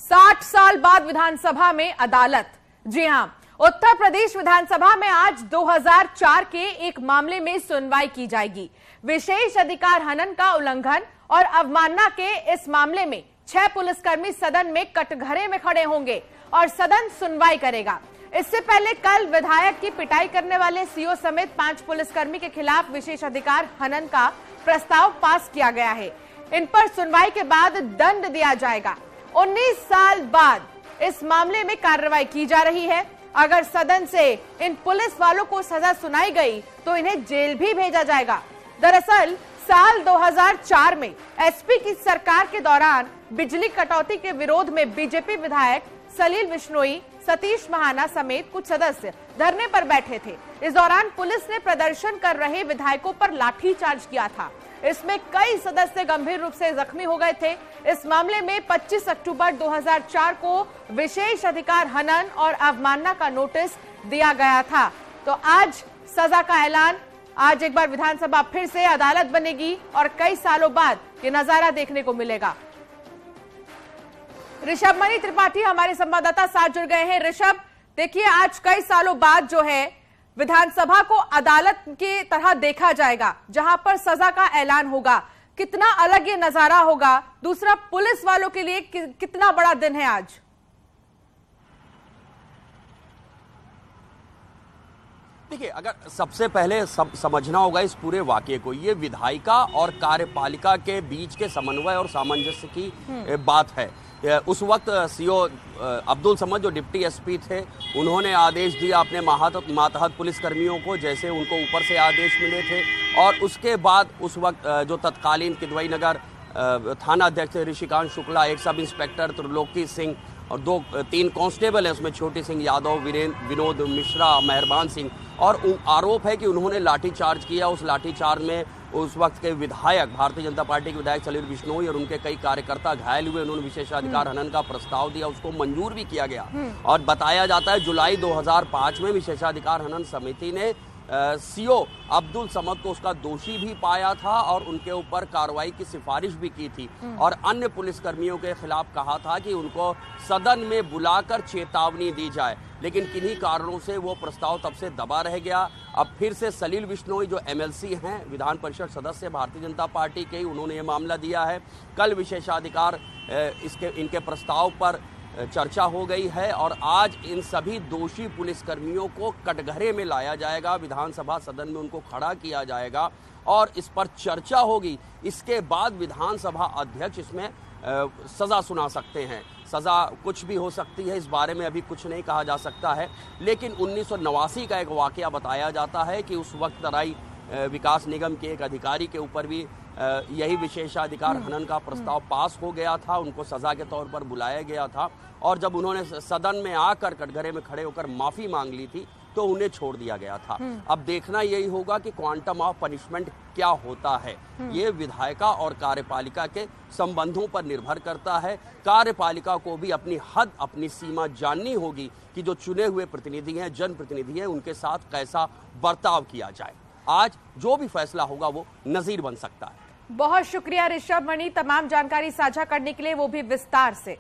60 साल बाद विधानसभा में अदालत। जी हां, उत्तर प्रदेश विधानसभा में आज 2004 के एक मामले में सुनवाई की जाएगी। विशेष अधिकार हनन का उल्लंघन और अवमानना के इस मामले में 6 पुलिसकर्मी सदन में कटघरे में खड़े होंगे और सदन सुनवाई करेगा। इससे पहले कल विधायक की पिटाई करने वाले सीओ समेत 5 पुलिसकर्मी के खिलाफ विशेष अधिकार हनन का प्रस्ताव पास किया गया है। इन पर सुनवाई के बाद दंड दिया जाएगा। 19 साल बाद इस मामले में कार्रवाई की जा रही है। अगर सदन से इन पुलिस वालों को सजा सुनाई गई तो इन्हें जेल भी भेजा जाएगा। दरअसल साल 2004 में एसपी की सरकार के दौरान बिजली कटौती के विरोध में बीजेपी विधायक सलील बिश्नोई, सतीश महाना समेत कुछ सदस्य धरने पर बैठे थे। इस दौरान पुलिस ने प्रदर्शन कर रहे विधायकों पर लाठीचार्ज किया था। इसमें कई सदस्य गंभीर रूप से जख्मी हो गए थे। इस मामले में 25 अक्टूबर 2004 को विशेष अधिकार हनन और अवमानना का नोटिस दिया गया था। तो आज सजा का ऐलान। आज एक बार विधानसभा फिर से अदालत बनेगी और कई सालों बाद ये नजारा देखने को मिलेगा। ऋषभ मणि त्रिपाठी हमारे संवाददाता साथ जुड़ गए हैं। ऋषभ, देखिए आज कई सालों बाद जो है विधानसभा को अदालत की तरह देखा जाएगा, जहां पर सजा का ऐलान होगा। कितना अलग ये नजारा होगा। दूसरा, पुलिस वालों के लिए कितना बड़ा दिन है आज। देखिए, अगर सबसे पहले समझना होगा इस पूरे वाकये को, ये विधायिका और कार्यपालिका के बीच के समन्वय और सामंजस्य की बात है। उस वक्त सीओ अब्दुल समद जो डिप्टी एसपी थे, उन्होंने आदेश दिया अपने मातहत पुलिसकर्मियों को, जैसे उनको ऊपर से आदेश मिले थे। और उसके बाद उस वक्त जो तत्कालीन किदवई नगर थाना अध्यक्ष ऋषिकांत शुक्ला, एक सब इंस्पेक्टर त्रिलोकी सिंह और 2-3 कांस्टेबल हैं, उसमें छोटी सिंह यादव, विनोद मिश्रा, मेहरबान सिंह। और आरोप है कि उन्होंने लाठीचार्ज किया। उस लाठीचार्ज में उस वक्त के विधायक, भारतीय जनता पार्टी के विधायक सलील बिश्नोई और उनके कई कार्यकर्ता घायल हुए। उन्होंने विशेषाधिकार हनन का प्रस्ताव दिया, उसको मंजूर भी किया गया। और बताया जाता है जुलाई 2005 में विशेषाधिकार हनन समिति ने सीओ अब्दुल समद को उसका दोषी भी पाया था और उनके ऊपर कार्रवाई की सिफारिश भी की थी। और अन्य पुलिसकर्मियों के खिलाफ कहा था कि उनको सदन में बुलाकर चेतावनी दी जाए, लेकिन किन्हीं कारणों से वो प्रस्ताव तब से दबा रह गया। अब फिर से सलील बिश्नोई जो एमएलसी हैं, विधान परिषद सदस्य भारतीय जनता पार्टी के, उन्होंने ये मामला दिया है। कल विशेषाधिकार इनके प्रस्ताव पर चर्चा हो गई है और आज इन सभी दोषी पुलिसकर्मियों को कटघरे में लाया जाएगा, विधानसभा सदन में उनको खड़ा किया जाएगा और इस पर चर्चा होगी। इसके बाद विधानसभा अध्यक्ष इसमें सजा सुना सकते हैं। सजा कुछ भी हो सकती है, इस बारे में अभी कुछ नहीं कहा जा सकता है। लेकिन 1989 का एक वाकया बताया जाता है कि उस वक्त तराई विकास निगम के एक अधिकारी के ऊपर भी यही विशेषाधिकार हनन का प्रस्ताव पास हो गया था। उनको सजा के तौर पर बुलाया गया था और जब उन्होंने सदन में आकर कटघरे में खड़े होकर माफी मांग ली थी तो उन्हें छोड़ दिया गया था। अब देखना यही होगा कि क्वांटम ऑफ पनिशमेंट क्या होता है। ये विधायिका और कार्यपालिका के संबंधों पर निर्भर करता है। कार्यपालिका को भी अपनी हद, अपनी सीमा जाननी होगी कि जो चुने हुए प्रतिनिधि हैं, जनप्रतिनिधि हैं, उनके साथ कैसा बर्ताव किया जाए। आज जो भी फैसला होगा वो नजीर बन सकता है। बहुत शुक्रिया ऋषभ मणि, तमाम जानकारी साझा करने के लिए, वो भी विस्तार से।